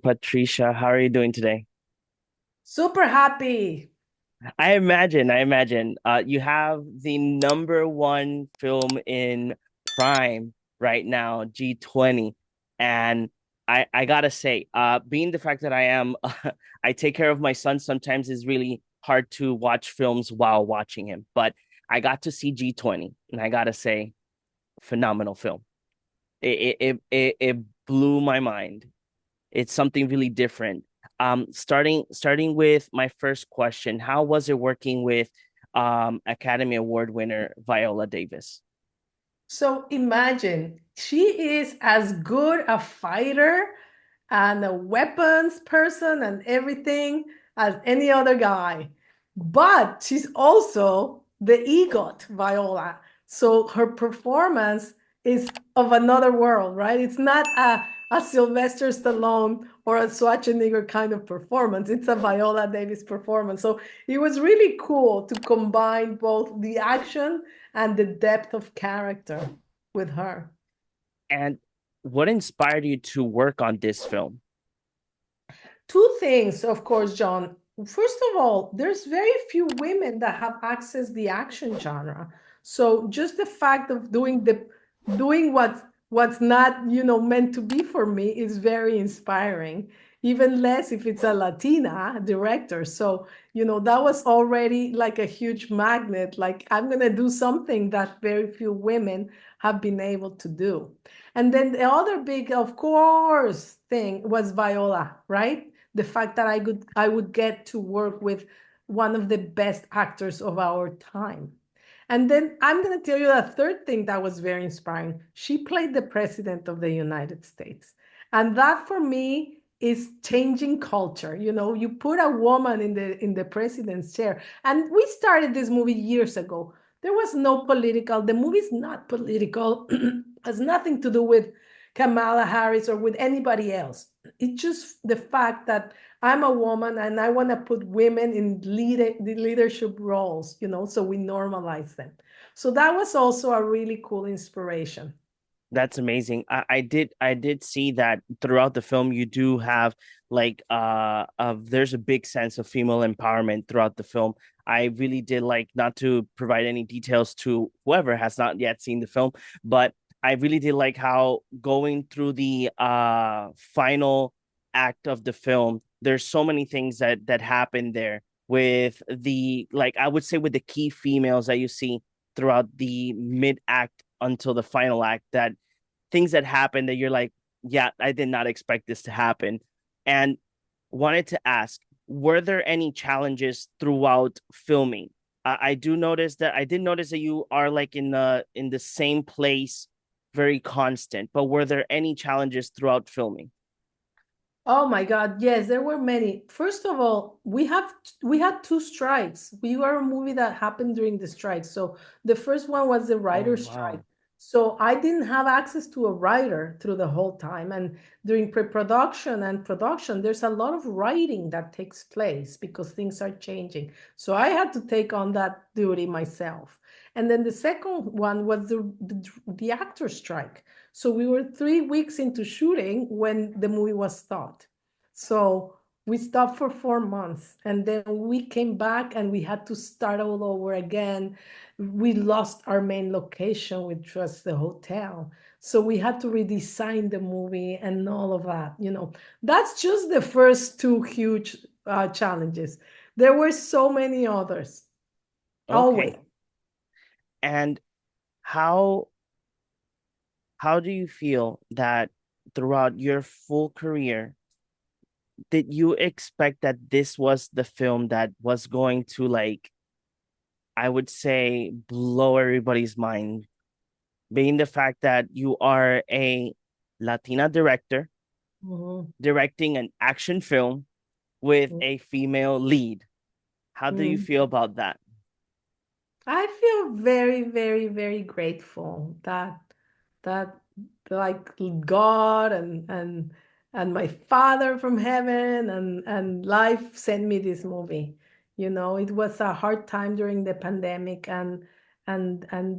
Patricia. How are you doing today? Super happy. I imagine. You have the number one film in Prime right now, G20. And I gotta say, being the fact that I am, I take care of my son sometimes is really hard to watch films while watching him. But I got to see G20, and I gotta say, phenomenal film. It blew my mind. It's something really different. Starting with my first question, how was it working with Academy Award winner Viola Davis? So imagine she is as good a fighter and a weapons person and everything as any other guy. But she's also the EGOT, Viola. So her performance is of another world, right? It's not a Sylvester Stallone or a Schwarzenegger kind of performance. It's a Viola Davis performance. So it was really cool to combine both the action and the depth of character with her. And what inspired you to work on this film? Two things, of course, John. First of all, there's very few women that have access the action genre. So just the fact of doing what's not, meant to be for me is very inspiring. Even less if it's a Latina director. So, that was already like a huge magnet. Like I'm gonna do something that very few women have been able to do. And then the other big, of course, thing was Viola, right? The fact that I would get to work with one of the best actors of our time. And then I'm going to tell you a third thing that was very inspiring. She played the president of the United States. And that for me is changing culture. You put a woman in the president's chair. And we started this movie years ago. There was no political, the movie's not political, has nothing to do with Kamala Harris or with anybody else. It's just the fact that I'm a woman and I want to put women in the leadership roles, so we normalize them. So that was also a really cool inspiration. That's amazing. I did see that throughout the film you do have there's a big sense of female empowerment throughout the film. I really did like, not to provide any details to whoever has not yet seen the film, but I really did like how going through the final act of the film, there's so many things that happen there with the, like, I would say, with the key females that you see throughout the mid act until the final act, that things that happen that you're like, yeah, I did not expect this to happen. And wanted to ask, were there any challenges throughout filming? I did notice that you are like in the same place, very constant. But were there any challenges throughout filming? Oh my God, yes, there were many. First of all, we had two strikes. We were a movie that happened during the strike. So the first one was the Oh writer's strike. wow, So I didn't have access to a writer through the whole time. And during pre-production and production, there's a lot of writing that takes place because things are changing. So I had to take on that duty myself. And then the second one was the actor strike. So we were 3 weeks into shooting when the movie was stopped. So we stopped for 4 months and then we came back and we had to start all over again. We lost our main location, which was the hotel. So we had to redesign the movie and all of that. That's just the first two huge challenges. There were so many others, always. okay. And how how do you feel that throughout your full career, did you expect that this was the film that was going to, like, I would say, blow everybody's mind, being the fact that you are a Latina director Mhm. directing an action film with a female lead? How do you Mhm. feel about that? I feel very, very, very grateful that like God and my Father from heaven and life sent me this movie. It was a hard time during the pandemic and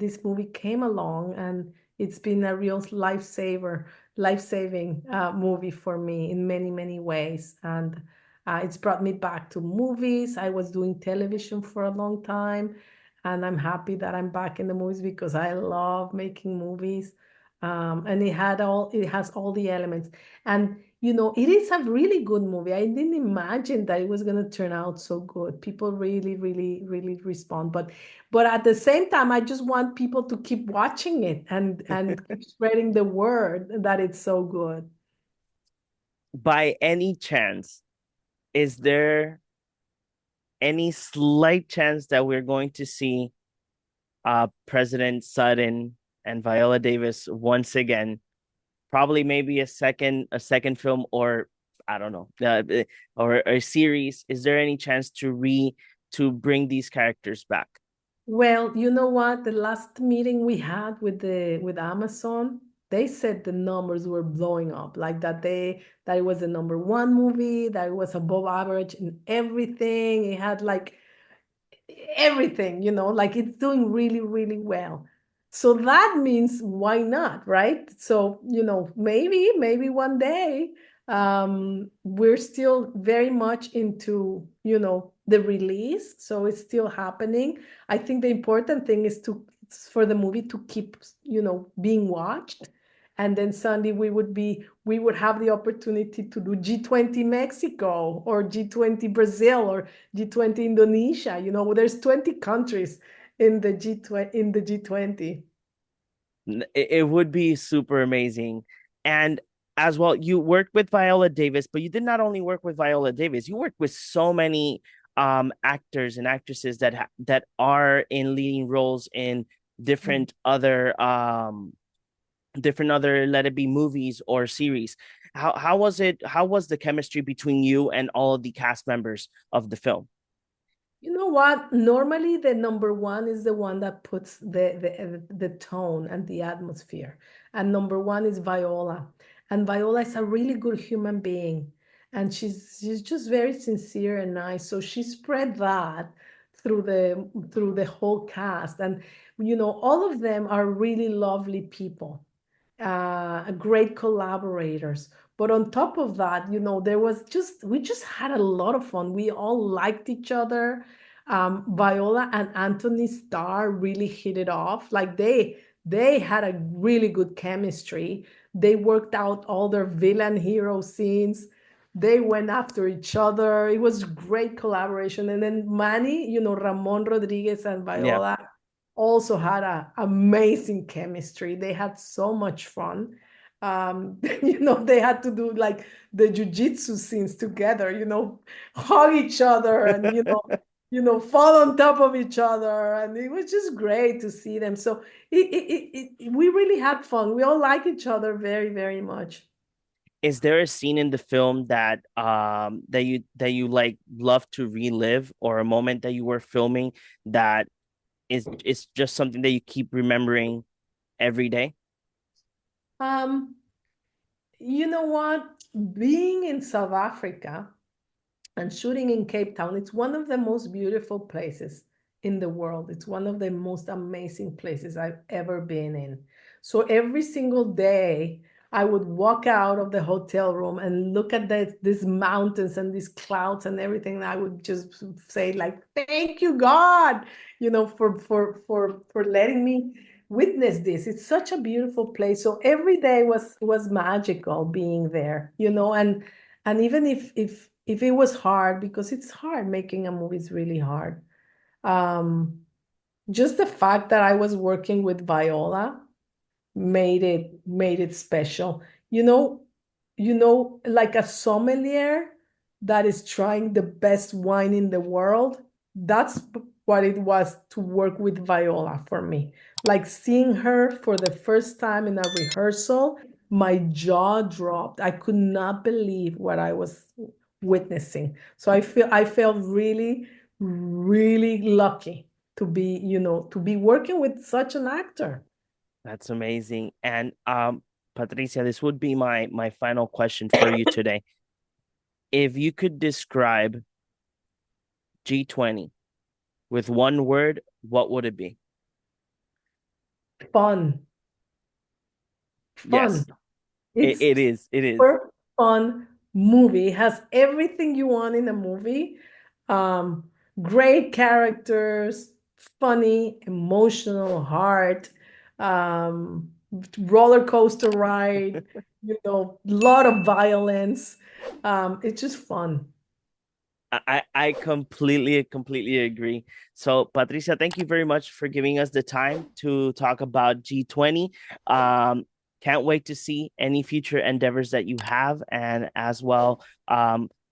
this movie came along and it's been a real lifesaver life-saving movie for me in many, many ways. And it's brought me back to movies. I was doing television for a long time, and I'm happy that I'm back in the movies because I love making movies. And it has all the elements. And it is a really good movie. I didn't imagine that it was going to turn out so good. People really, really, really respond. But at the same time, I just want people to keep watching it and keep spreading the word that it's so good. By any chance, is there any slight chance that we're going to see President Sutton and Viola Davis once again? Probably maybe a second film, or I don't know, or a series. Is there any chance to bring these characters back? Well, you know what? The last meeting we had with Amazon, they said the numbers were blowing up, like that it was the number one movie, that it was above average in everything. It had like everything, like it's doing really, really well. So that means why not, right? So, maybe one day we're still very much into, the release. So it's still happening. I think the important thing is for the movie to keep, being watched. And then Sunday we would have the opportunity to do G20 Mexico or G20 Brazil or G20 Indonesia. There's 20 countries in the G20. It would be super amazing. And as well, you worked with Viola Davis, but you did not only work with Viola Davis, you worked with so many actors and actresses that are in leading roles in different other let it be movies or series. How was it? How was the chemistry between you and all of the cast members of the film? You know what? Normally, the number one is the one that puts the tone and the atmosphere. And number one is Viola. And Viola is a really good human being. And she's just very sincere and nice. So she spread that through the whole cast. And all of them are really lovely people, great collaborators. But on top of that, we just had a lot of fun. We all liked each other. Viola and Anthony Starr really hit it off. Like they had a really good chemistry. They worked out all their villain hero scenes. They went after each other. It was great collaboration. And then Manny, Ramon Rodriguez and Yeah. Viola also had a amazing chemistry. They had so much fun. They had to do like the jujitsu scenes together, hug each other and fall on top of each other, and it was just great to see them. So we really had fun. We all like each other very, very much. Is there a scene in the film that you like love to relive, or a moment that you were filming that is just something that you keep remembering every day? Um, you know what? Being in South Africa and shooting in Cape Town, it's one of the most beautiful places in the world. It's one of the most amazing places I've ever been in. So every single day, I would walk out of the hotel room and look at these mountains and these clouds and everything. And I would just say, like, thank you, God, for letting me witness this. It's such a beautiful place. So every day was magical being there, and even if it was hard, because it's hard, making a movie is really hard. um just the fact that I was working with Viola made it special. You know, like a sommelier that is trying the best wine in the world. That's what it was to work with Viola for me. Like seeing her for the first time in a rehearsal, my jaw dropped. I could not believe what I was witnessing. So I felt really, really lucky to be working with such an actor. That's amazing. And Patricia, this would be my final question for you today. If you could describe G20 with one word, what would it be? Fun, fun. Yes. It's It is. It is. super fun movie. It has everything you want in a movie. Great characters, funny, emotional, heart, um, roller coaster ride, lot of violence. It's just fun. I completely agree. So, Patricia, thank you very much for giving us the time to talk about G20. Can't wait to see any future endeavors that you have, and as well,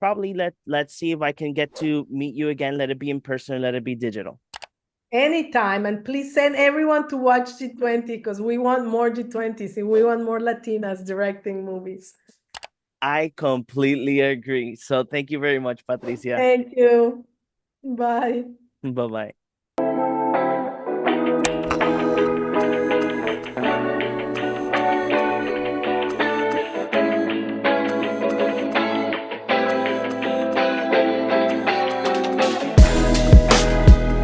probably let's see if I can get to meet you again. Let it be in person, let it be digital. Anytime. And please send everyone to watch G20 because we want more G20s and we want more Latinas directing movies. I completely agree. So, thank you very much, Patricia. Thank you. Bye. Bye bye.